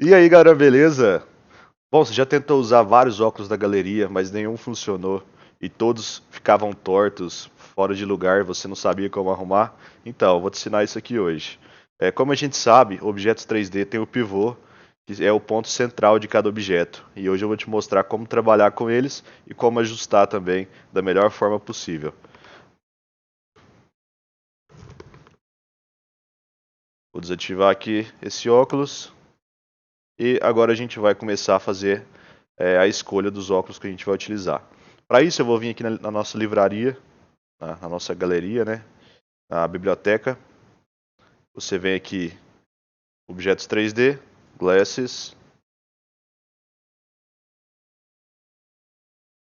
E aí, galera, beleza? Bom, você já tentou usar vários óculos da galeria, mas nenhum funcionou e todos ficavam tortos, fora de lugar, você não sabia como arrumar? Então, eu vou te ensinar isso aqui hoje. Como a gente sabe, objetos 3D têm o pivô, que é o ponto central de cada objeto, e hoje eu vou te mostrar como trabalhar com eles e como ajustar também da melhor forma possível. Vou desativar aqui esse óculos e agora a gente vai começar a fazer a escolha dos óculos que a gente vai utilizar. Para isso, eu vou vir aqui na nossa livraria, na nossa galeria, né? Na biblioteca. Você vem aqui, objetos 3D, glasses,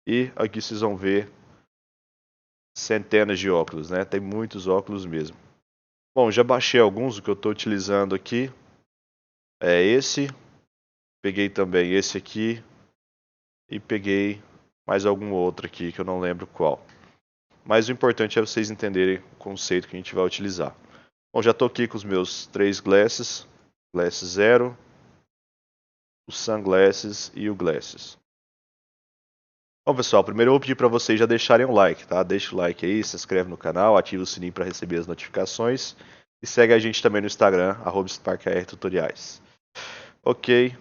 e aqui vocês vão ver centenas de óculos, né? Tem muitos óculos mesmo. Bom, já baixei alguns, o que eu estou utilizando aqui é esse, peguei também esse aqui e peguei mais algum outro aqui que eu não lembro qual. Mas o importante é vocês entenderem o conceito que a gente vai utilizar. Bom, já estou aqui com os meus três glasses, Glass Zero, o Sunglasses e o Glasses. Bom, pessoal, primeiro eu vou pedir para vocês já deixarem um like, tá? Deixa o like aí, se inscreve no canal, ativa o sininho para receber as notificações e segue a gente também no Instagram, @SparkRTutoriais. Ok,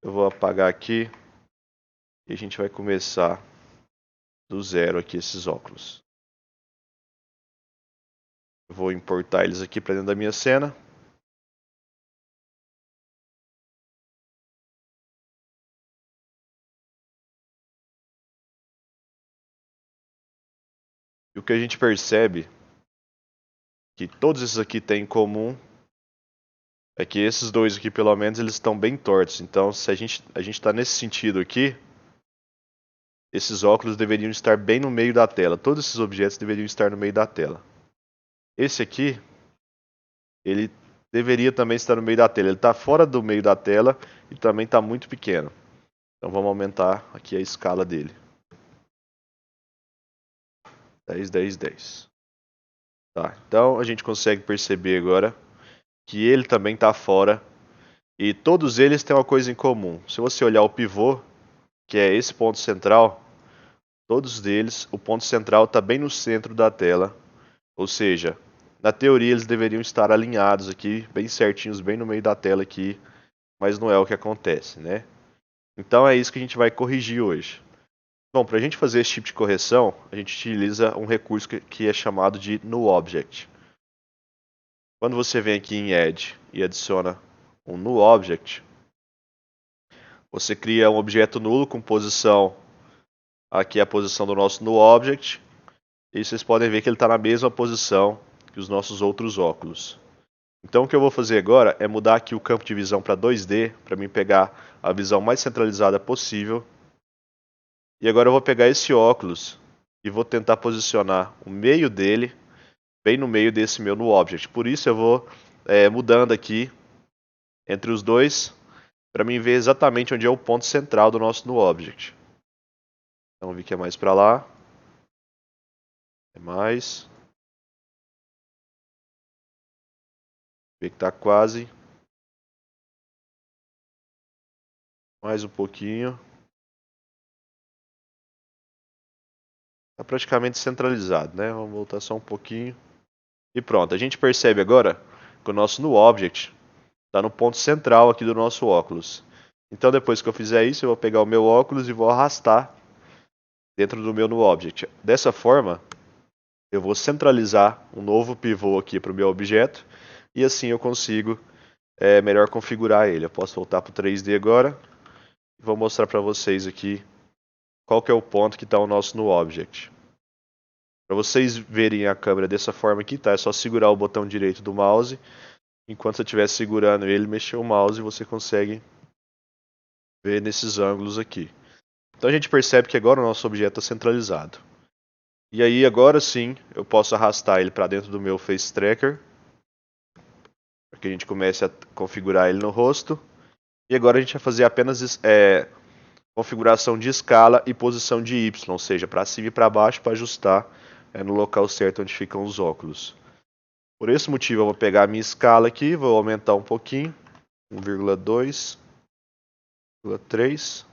eu vou apagar aqui e a gente vai começar do zero aqui esses óculos. Eu vou importar eles aqui para dentro da minha cena. E o que a gente percebe que todos esses aqui têm em comum é que esses dois aqui, pelo menos, eles estão bem tortos. Então, se a gente está nesse sentido aqui, esses óculos deveriam estar bem no meio da tela. Todos esses objetos deveriam estar no meio da tela. Esse aqui, ele deveria também estar no meio da tela. Ele está fora do meio da tela e também está muito pequeno. Então vamos aumentar aqui a escala dele. 10, 10, 10. Tá, então a gente consegue perceber agora que ele também está fora. E todos eles têm uma coisa em comum. Se você olhar o pivô, que é esse ponto central, todos eles, o ponto central está bem no centro da tela. Ou seja, na teoria eles deveriam estar alinhados aqui, bem certinhos, bem no meio da tela aqui, mas não é o que acontece, né? Então é isso que a gente vai corrigir hoje. Bom, para a gente fazer esse tipo de correção, a gente utiliza um recurso que é chamado de NuObject. Quando você vem aqui em Add e adiciona um NuObject, você cria um objeto nulo com posição, aqui é a posição do nosso NuObject, e vocês podem ver que ele está na mesma posição que os nossos outros óculos. Então o que eu vou fazer agora é mudar aqui o campo de visão para 2D, para mim pegar a visão mais centralizada possível. E agora eu vou pegar esse óculos e vou tentar posicionar o meio dele bem no meio desse meu NuObject. Por isso eu vou mudando aqui entre os dois para mim ver exatamente onde é o ponto central do nosso NuObject. Então vi que é mais para lá. É mais. Vê que está quase. Mais um pouquinho. Está praticamente centralizado, né? Vamos voltar só um pouquinho. E pronto, a gente percebe agora que o nosso NuObject está no ponto central aqui do nosso óculos. Então depois que eu fizer isso, eu vou pegar o meu óculos e vou arrastar dentro do meu NuObject. Dessa forma, eu vou centralizar um novo pivô aqui para o meu objeto e assim eu consigo melhor configurar ele. Eu posso voltar para o 3D agora e vou mostrar para vocês aqui qual que é o ponto que está o nosso NuObject. Para vocês verem a câmera dessa forma aqui, tá? É só segurar o botão direito do mouse. Enquanto você estiver segurando ele, mexer o mouse e você consegue ver nesses ângulos aqui. Então a gente percebe que agora o nosso objeto está centralizado. E aí agora sim eu posso arrastar ele para dentro do meu Face Tracker, para que a gente comece a configurar ele no rosto. E agora a gente vai fazer apenas configuração de escala e posição de Y, ou seja, para cima e para baixo para ajustar no local certo onde ficam os óculos. Por esse motivo eu vou pegar a minha escala aqui, vou aumentar um pouquinho, 1,2. 1,3.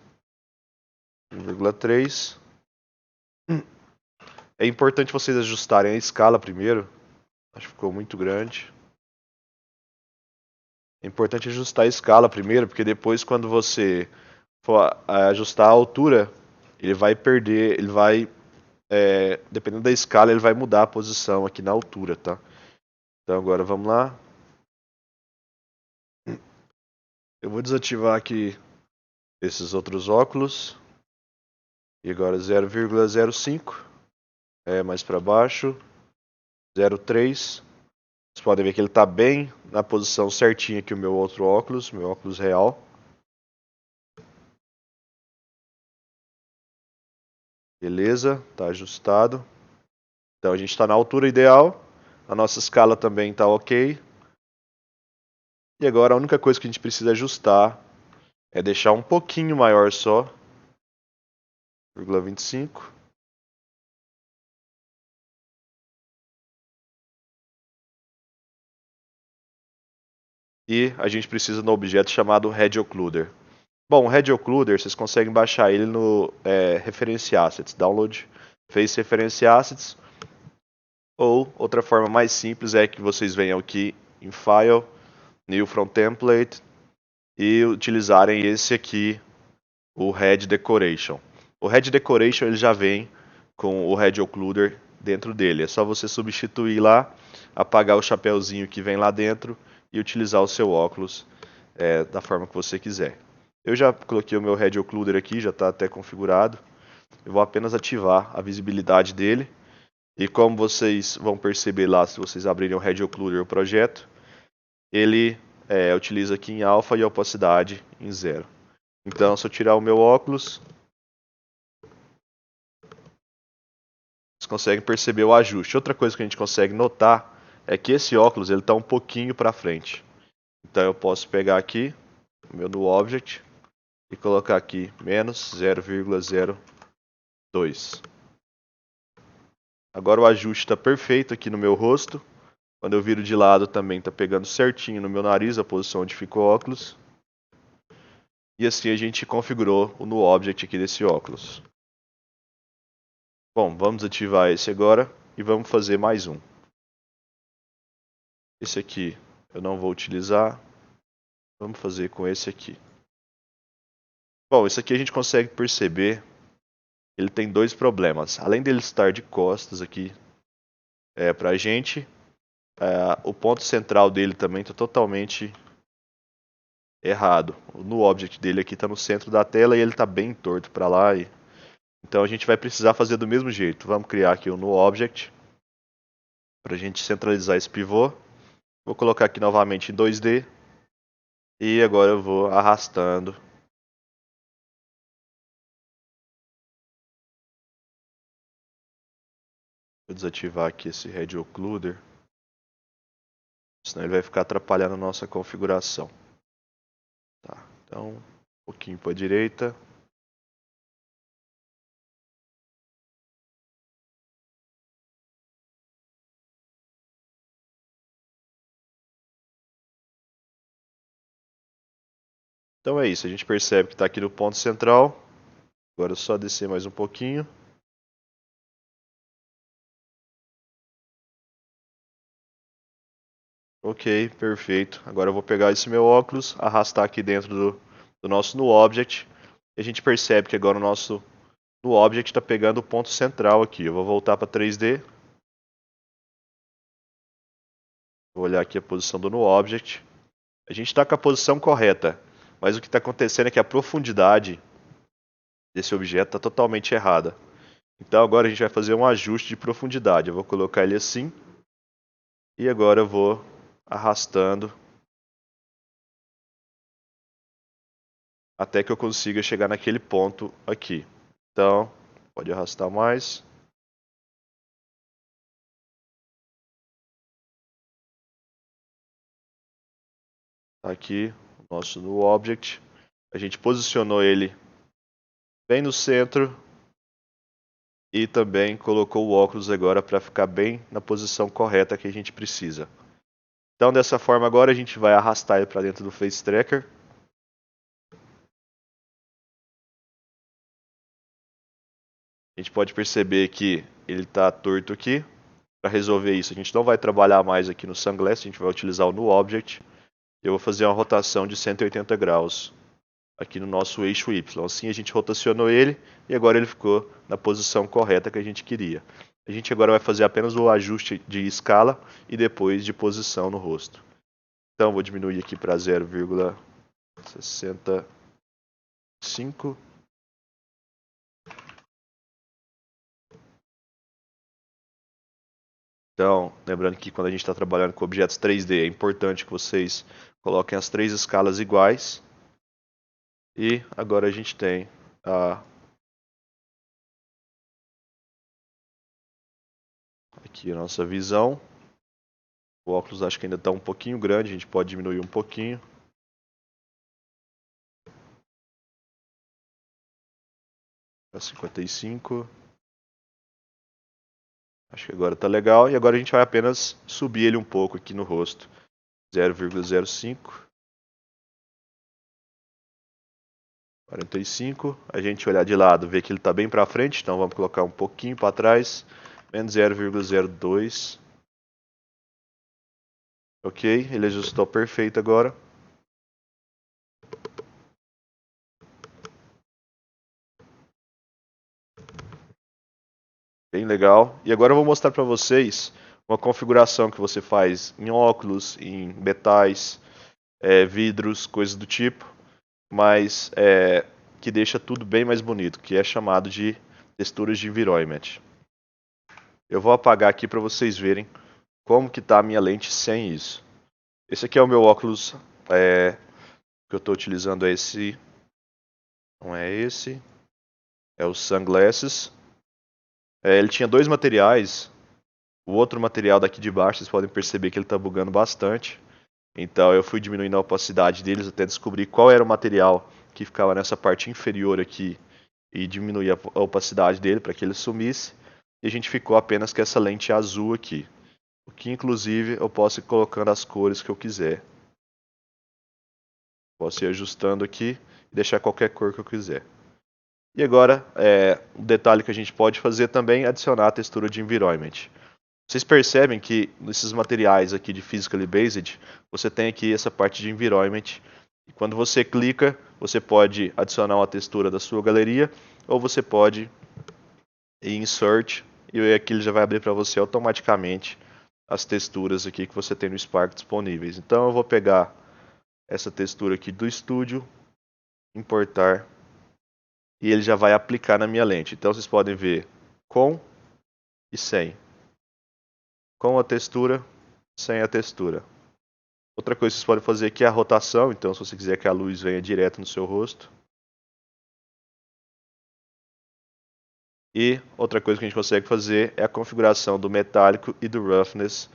1,3. É importante vocês ajustarem a escala primeiro. Acho que ficou muito grande. É importante ajustar a escala primeiro, porque depois quando você for ajustar a altura, ele vai perder, dependendo da escala, ele vai mudar a posição aqui na altura, tá? Então agora vamos lá. Eu vou desativar aqui esses outros óculos. E agora 0,05. Mais para baixo. 0,3. Vocês podem ver que ele está bem na posição certinha que o meu outro óculos, meu óculos real. Beleza, está ajustado. Então a gente está na altura ideal. A nossa escala também está ok. E agora a única coisa que a gente precisa ajustar é deixar um pouquinho maior só. 0,25. E a gente precisa no objeto chamado Head Occluder. Bom, o Head Occluder, vocês conseguem baixar ele no Reference Assets, Download Face Reference Assets. Ou outra forma mais simples é que vocês venham aqui em File, New From Template e utilizarem esse aqui, o Head Decoration. O Head Decoration ele já vem com o Head Occluder dentro dele. É só você substituir lá, apagar o chapéuzinho que vem lá dentro e utilizar o seu óculos da forma que você quiser. Eu já coloquei o meu Head Occluder aqui, já está até configurado. Eu vou apenas ativar a visibilidade dele. E como vocês vão perceber lá, se vocês abrirem o Head Occluder, o projeto, ele utiliza aqui em alfa e a opacidade em 0. Então, se eu tirar o meu óculos, vocês conseguem perceber o ajuste. Outra coisa que a gente consegue notar é que esse óculos está um pouquinho para frente. Então, eu posso pegar aqui, o meu do Object, e colocar aqui menos 0,02. Agora o ajuste está perfeito aqui no meu rosto. Quando eu viro de lado também está pegando certinho no meu nariz, a posição onde fica o óculos. E assim a gente configurou o no Object aqui desse óculos. Bom, vamos ativar esse agora e vamos fazer mais um. Esse aqui eu não vou utilizar. Vamos fazer com esse aqui. Bom, esse aqui a gente consegue perceber. Ele tem dois problemas. Além dele estar de costas aqui para a gente, o ponto central dele também está totalmente errado. No Object dele aqui está no centro da tela e ele está bem torto para lá. Então a gente vai precisar fazer do mesmo jeito. Vamos criar aqui um no Object para a gente centralizar esse pivô. Vou colocar aqui novamente em 2D. E agora eu vou arrastando. Vou desativar aqui esse Head Occluder. Senão ele vai ficar atrapalhando a nossa configuração. Tá, então, um pouquinho para a direita. Então é isso, a gente percebe que está aqui no ponto central. Agora é só descer mais um pouquinho. Ok, perfeito. Agora eu vou pegar esse meu óculos, arrastar aqui dentro do nosso no Object. E a gente percebe que agora o nosso no Object está pegando o ponto central aqui. Eu vou voltar para 3D. Vou olhar aqui a posição do no Object. A gente está com a posição correta, mas o que está acontecendo é que a profundidade desse objeto está totalmente errada. Então agora a gente vai fazer um ajuste de profundidade. Eu vou colocar ele assim. E agora eu vou arrastando até que eu consiga chegar naquele ponto aqui. Então, pode arrastar mais. Aqui, o nosso no Object. A gente posicionou ele bem no centro. E também colocou o óculos agora para ficar bem na posição correta que a gente precisa. Então dessa forma agora a gente vai arrastar ele para dentro do Face Tracker. A gente pode perceber que ele está torto aqui. Para resolver isso, a gente não vai trabalhar mais aqui no Sunglass, a gente vai utilizar o New Object. Eu vou fazer uma rotação de 180 graus aqui no nosso eixo Y. Assim a gente rotacionou ele e agora ele ficou na posição correta que a gente queria. A gente agora vai fazer apenas o ajuste de escala e depois de posição no rosto. Então vou diminuir aqui para 0,65. Então, lembrando que quando a gente está trabalhando com objetos 3D, é importante que vocês coloquem as 3 escalas iguais. E agora a gente tem aqui a nossa visão. O óculos acho que ainda está um pouquinho grande, a gente pode diminuir um pouquinho. Para 55. Acho que agora está legal. E agora a gente vai apenas subir ele um pouco aqui no rosto. 0,05. 45. A gente olhar de lado, vê que ele está bem para frente, então vamos colocar um pouquinho para trás. Menos 0,02. Ok, ele ajustou perfeito agora. Bem legal. E agora eu vou mostrar para vocês uma configuração que você faz em óculos, em metais, vidros, coisas do tipo, mas que deixa tudo bem mais bonito, que é chamado de texturas de environment. Eu vou apagar aqui para vocês verem como que está a minha lente sem isso. Esse aqui é o meu óculos, que eu estou utilizando, esse, não é esse, é o Sunglasses. Ele tinha 2 materiais. O outro material daqui de baixo, vocês podem perceber que ele está bugando bastante. Então eu fui diminuindo a opacidade deles até descobrir qual era o material que ficava nessa parte inferior aqui e diminuir a opacidade dele para que ele sumisse. E a gente ficou apenas com essa lente azul aqui. O que inclusive eu posso ir colocando as cores que eu quiser. Posso ir ajustando aqui e deixar qualquer cor que eu quiser. E agora, um detalhe que a gente pode fazer também é adicionar a textura de environment. Vocês percebem que nesses materiais aqui de Physically Based, você tem aqui essa parte de environment. E quando você clica, você pode adicionar uma textura da sua galeria, ou você pode ir em Insert, e aqui ele já vai abrir para você automaticamente as texturas aqui que você tem no Spark disponíveis. Então eu vou pegar essa textura aqui do estúdio, importar, e ele já vai aplicar na minha lente. Então vocês podem ver com e sem. Com a textura, sem a textura. Outra coisa que vocês podem fazer aqui é a rotação. Então se você quiser que a luz venha direto no seu rosto. E outra coisa que a gente consegue fazer é a configuração do metálico e do roughness,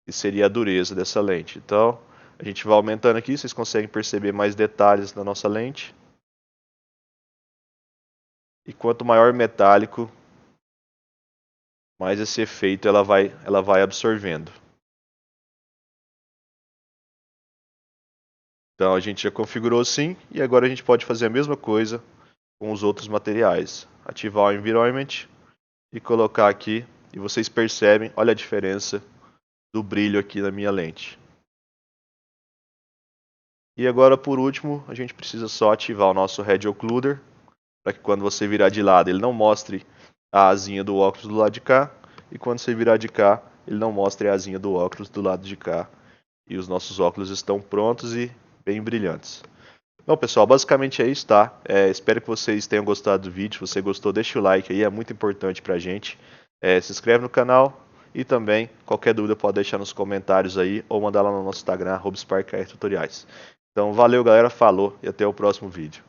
que seria a dureza dessa lente. Então a gente vai aumentando aqui, vocês conseguem perceber mais detalhes na nossa lente. E quanto maior o metálico, mais esse efeito ela vai absorvendo. Então a gente já configurou assim, e agora a gente pode fazer a mesma coisa com os outros materiais. Ativar o Environment e colocar aqui, e vocês percebem, olha a diferença do brilho aqui na minha lente. E agora por último, a gente precisa só ativar o nosso Head Occluder, para que quando você virar de lado ele não mostre a asinha do óculos do lado de cá, e quando você virar de cá, ele não mostre a asinha do óculos do lado de cá. E os nossos óculos estão prontos e bem brilhantes. Bom pessoal, basicamente é isso, tá? Espero que vocês tenham gostado do vídeo. Se você gostou, deixa o like aí, é muito importante pra gente. Se inscreve no canal e também qualquer dúvida pode deixar nos comentários aí ou mandar lá no nosso Instagram, @SparkRTutoriais. Então valeu galera, falou e até o próximo vídeo.